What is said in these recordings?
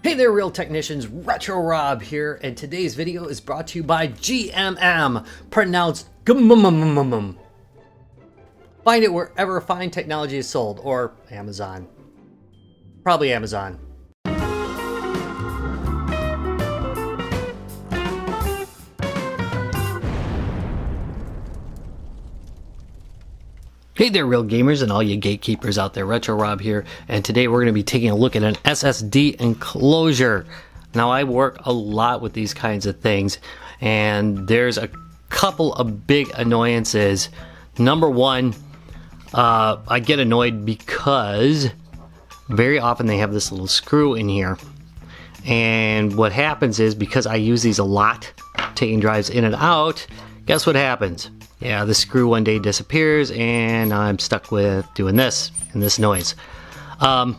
Hey there, real technicians, Retro Rob here, and today's video is brought to you by GMM, pronounced GMM. Find it wherever fine technology is sold, or Amazon. Probably Amazon. Hey there, real gamers and all you gatekeepers out there, Retro Rob here, and today we're going to be taking a look at an SSD enclosure. Now, I work a lot with these kinds of things, and there's a couple of big annoyances. Number one, I get annoyed because very often they have this little screw in here, and what happens is, because I use these a lot, taking drives in and out, guess what happens? Yeah, the screw one day disappears and I'm stuck with doing this and this noise. The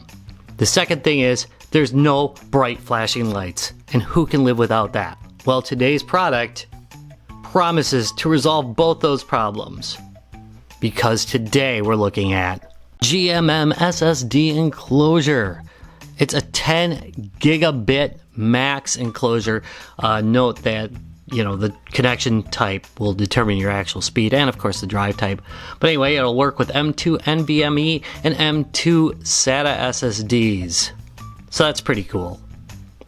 second thing is there's no bright flashing lights, and who can live without that? Well, today's product promises to resolve both those problems, because today we're looking at GMM SSD enclosure. It's a 10 gigabit max enclosure. Note that the connection type will determine your actual speed, and of course the drive type. But anyway, it'll work with M.2 NVMe and M.2 SATA SSDs. So that's pretty cool.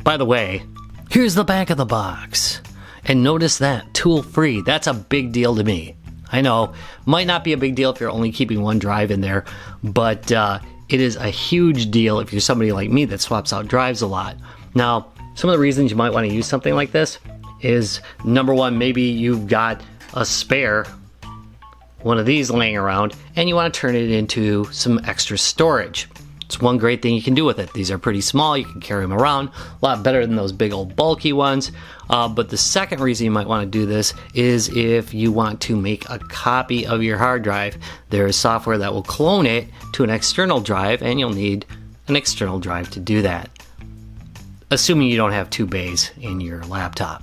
By the way, here's the back of the box. And notice that, tool-free. That's a big deal to me. I know, might not be a big deal if you're only keeping one drive in there, but it is a huge deal if you're somebody like me that swaps out drives a lot. Now, some of the reasons you might want to use something like this is, number one, maybe you've got a spare one of these laying around and you want to turn it into some extra storage. It's one great thing you can do with it. These are pretty small, you can carry them around, a lot better than those big old bulky ones. But the second reason you might want to do this is if you want to make a copy of your hard drive. There is software that will clone it to an external drive, and you'll need an external drive to do that, assuming you don't have two bays in your laptop.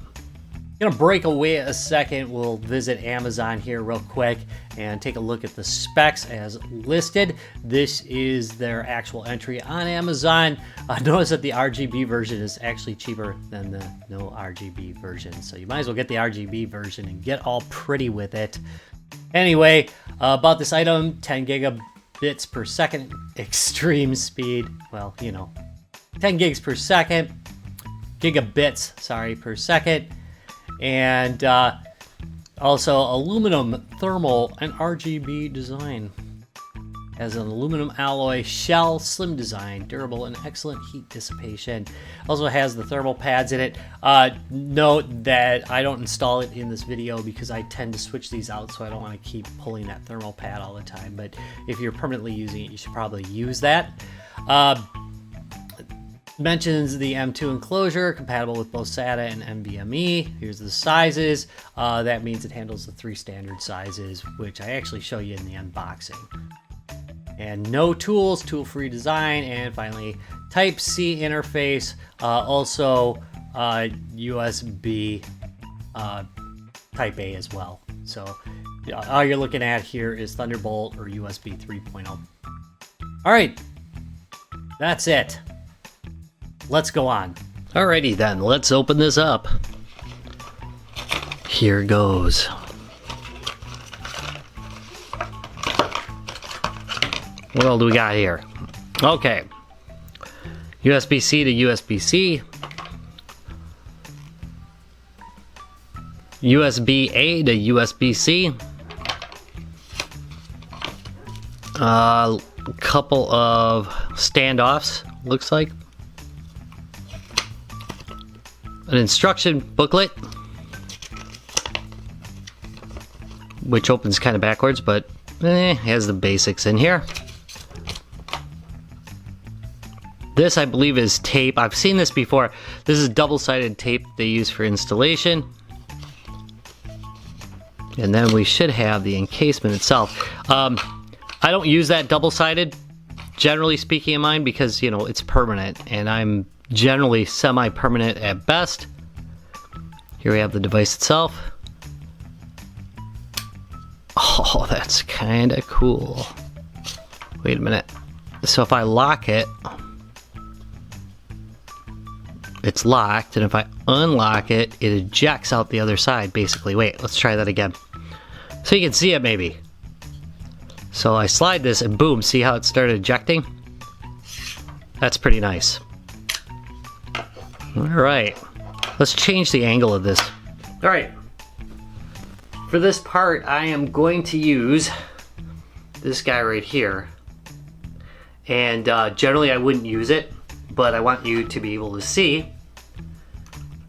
Gonna break away a second. We'll visit Amazon here real quick and take a look at the specs as listed. This is their actual entry on Amazon. Notice that the RGB version is actually cheaper than the no RGB version, so you might as well get the RGB version and get all pretty with it. Anyway, about this item, 10 gigabits per second extreme speed. Well, 10 gigs per second, gigabits, sorry, per second. And also aluminum, thermal, and RGB design. Has an aluminum alloy shell, slim design, durable, and excellent heat dissipation. Also has the thermal pads in it. Note that I don't install it in this video because I tend to switch these out, so I don't want to keep pulling that thermal pad all the time. But if you're permanently using it, you should probably use that. Mentions the M.2 enclosure, compatible with both SATA and NVMe. Here's the sizes. That means it handles the 3 standard sizes, which I actually show you in the unboxing. And no tools, tool-free design, and finally, Type-C interface. Also, USB Type A as well. So all you're looking at here is Thunderbolt or USB 3.0. All right, that's it. Let's go on. Alrighty then, let's open this up. Here goes. What all do we got here? Okay. USB-C to USB-C. USB-A to USB-C. A couple of standoffs, looks like. An instruction booklet, which opens kind of backwards, but has the basics in here. This, I believe, is tape. I've seen this before. This is double-sided tape they use for installation. And then we should have the encasement itself. I don't use that double-sided, generally speaking, in mine, because, it's permanent, and I'm generally semi-permanent at best. Here we have the device itself. Oh, that's kind of cool. Wait a minute. So if I lock it, it's locked, and if I unlock it, it ejects out the other side, basically. Wait, let's try that again. So you can see it, maybe. So I slide this, and boom, see how it started ejecting? That's pretty nice. Alright, let's change the angle of this. Alright, for this part, I am going to use this guy right here. And generally I wouldn't use it, but I want you to be able to see.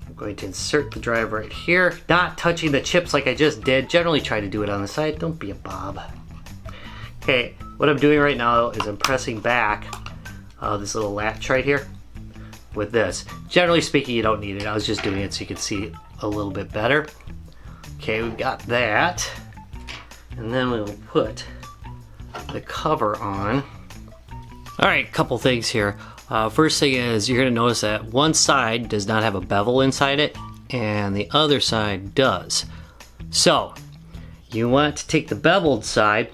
I'm going to insert the drive right here, not touching the chips like I just did. Generally try to do it on the side. Don't be a Bob. Okay, what I'm doing right now is I'm pressing back this little latch right here with this. Generally speaking, you don't need it. I was just doing it so you can see a little bit better. Okay, we've got that. And then we'll put the cover on. Alright, couple things here. First thing is you're going to notice that one side does not have a bevel inside it and the other side does. So you want to take the beveled side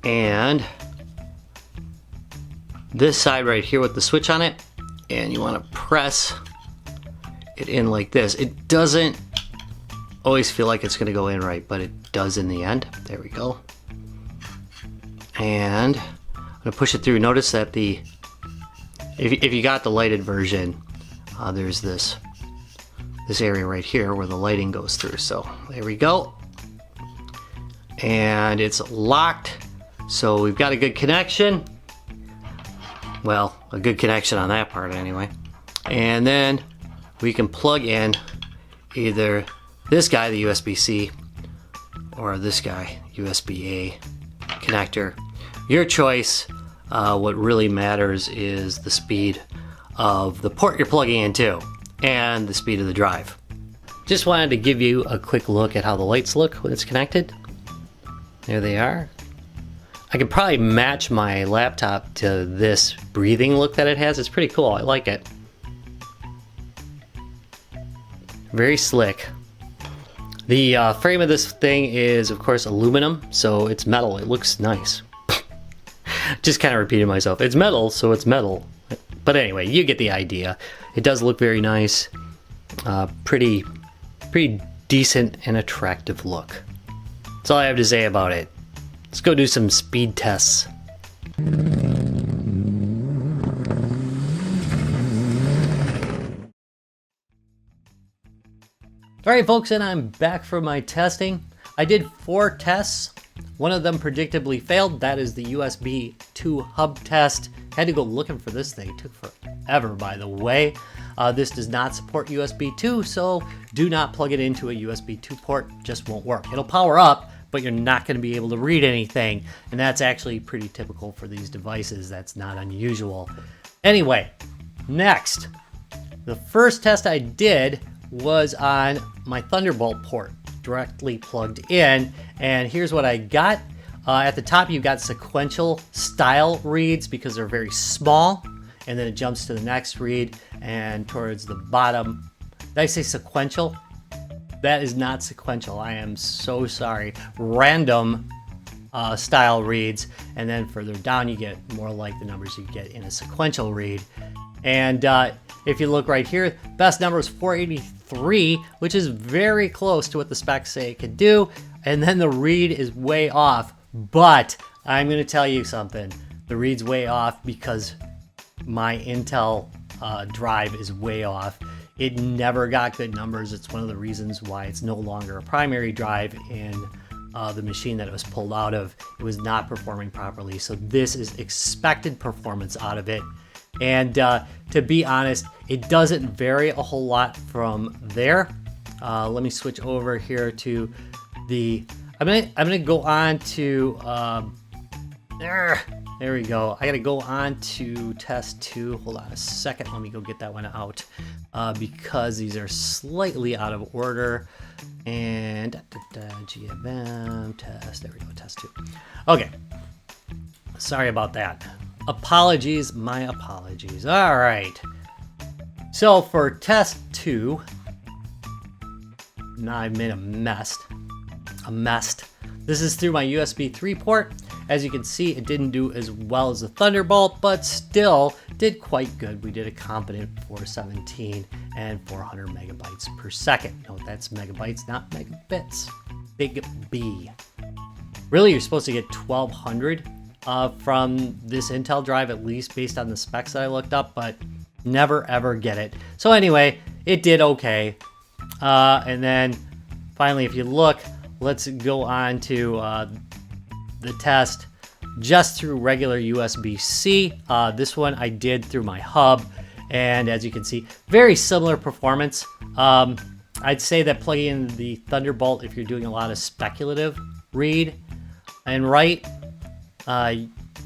and this side right here with the switch on it, and you want to press it in like this. It doesn't always feel like it's going to go in right, but it does in the end. There we go. And I'm going to push it through. Notice that if you got the lighted version, there's this area right here where the lighting goes through. So there we go. And it's locked. So we've got a good connection. Well, a good connection on that part anyway. And then we can plug in either this guy, the USB-C, or this guy, USB-A connector. Your choice. What really matters is the speed of the port you're plugging into and the speed of the drive. Just wanted to give you a quick look at how the lights look when it's connected. There they are. I could probably match my laptop to this breathing look that it has. It's pretty cool. I like it. Very slick. The frame of this thing is, of course, aluminum, so it's metal. It looks nice. Just kind of repeating myself. It's metal, so it's metal. But anyway, you get the idea. It does look very nice. Pretty decent and attractive look. That's all I have to say about it. Let's go do some speed tests. Alright folks, and I'm back for my testing. I did 4 tests. One of them predictably failed. That is the USB 2 hub test. Had to go looking for this thing. It took forever, by the way. This does not support USB 2, so do not plug it into a USB 2 port. Just won't work. It'll power up, but you're not going to be able to read anything. And that's actually pretty typical for these devices. That's not unusual. Anyway, next. The first test I did was on my Thunderbolt port, directly plugged in, and here's what I got. At the top you've got sequential style reads because they're very small, and then it jumps to the next read, and towards the bottom, did I say sequential? That is not sequential. I am so sorry. Random style reads, and then further down you get more like the numbers you get in a sequential read. And if you look right here, best number is 483, which is very close to what the specs say it could do. And then the read is way off. But I'm going to tell you something. The read's way off because my Intel drive is way off. It never got good numbers. It's one of the reasons why it's no longer a primary drive in the machine that it was pulled out of. It was not performing properly. So this is expected performance out of it. And to be honest, it doesn't vary a whole lot from there. Let me switch over here to the. I'm gonna go on to. There we go. I gotta go on to test 2. Hold on a second. Let me go get that one out because these are slightly out of order. And GMM test. There we go. Test 2. Okay. Sorry about that. Apologies, my apologies. All right. So for test 2, now I've made a mess. This is through my USB 3 port, As you can see, it didn't do as well as the Thunderbolt, but still did quite good. We did a competent 417 and 400 megabytes per second. Note that's megabytes, not megabits. Big B. Really, you're supposed to get 1200 from this Intel drive, at least based on the specs that I looked up, but never ever get it. So anyway, it did okay. And then finally, if you look, let's go on to the test just through regular USB-C. This one I did through my hub, and as you can see, very similar performance. I'd say that plugging in the Thunderbolt, if you're doing a lot of speculative read and write,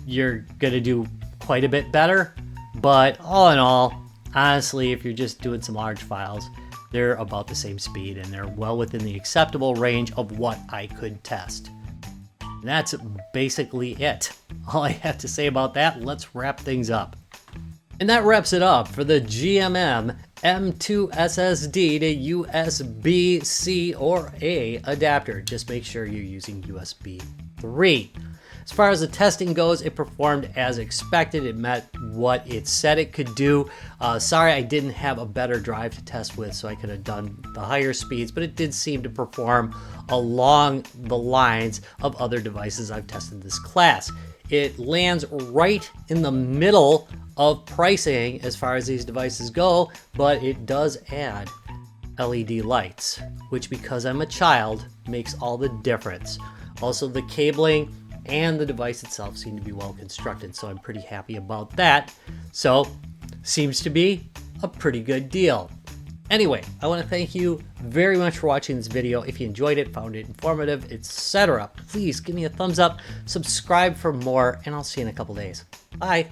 you're gonna do quite a bit better. But all in all, honestly, if you're just doing some large files, they're about the same speed and they're well within the acceptable range of what I could test. And that's basically it. All I have to say about that. Let's wrap things up. And that wraps it up for the GMM M.2 SSD to USB-C or A adapter. Just make sure you're using USB 3. As far as the testing goes, it performed as expected. It met what it said it could do. Sorry I didn't have a better drive to test with, so I could have done the higher speeds, but it did seem to perform along the lines of other devices I've tested in this class. It lands right in the middle of pricing as far as these devices go, but it does add LED lights, which, because I'm a child, makes all the difference. Also, the cabling and the device itself seem to be well constructed, so I'm pretty happy about that. So, seems to be a pretty good deal. Anyway, I want to thank you very much for watching this video. If you enjoyed it, found it informative, etc., please give me a thumbs up, subscribe for more, and I'll see you in a couple days. Bye.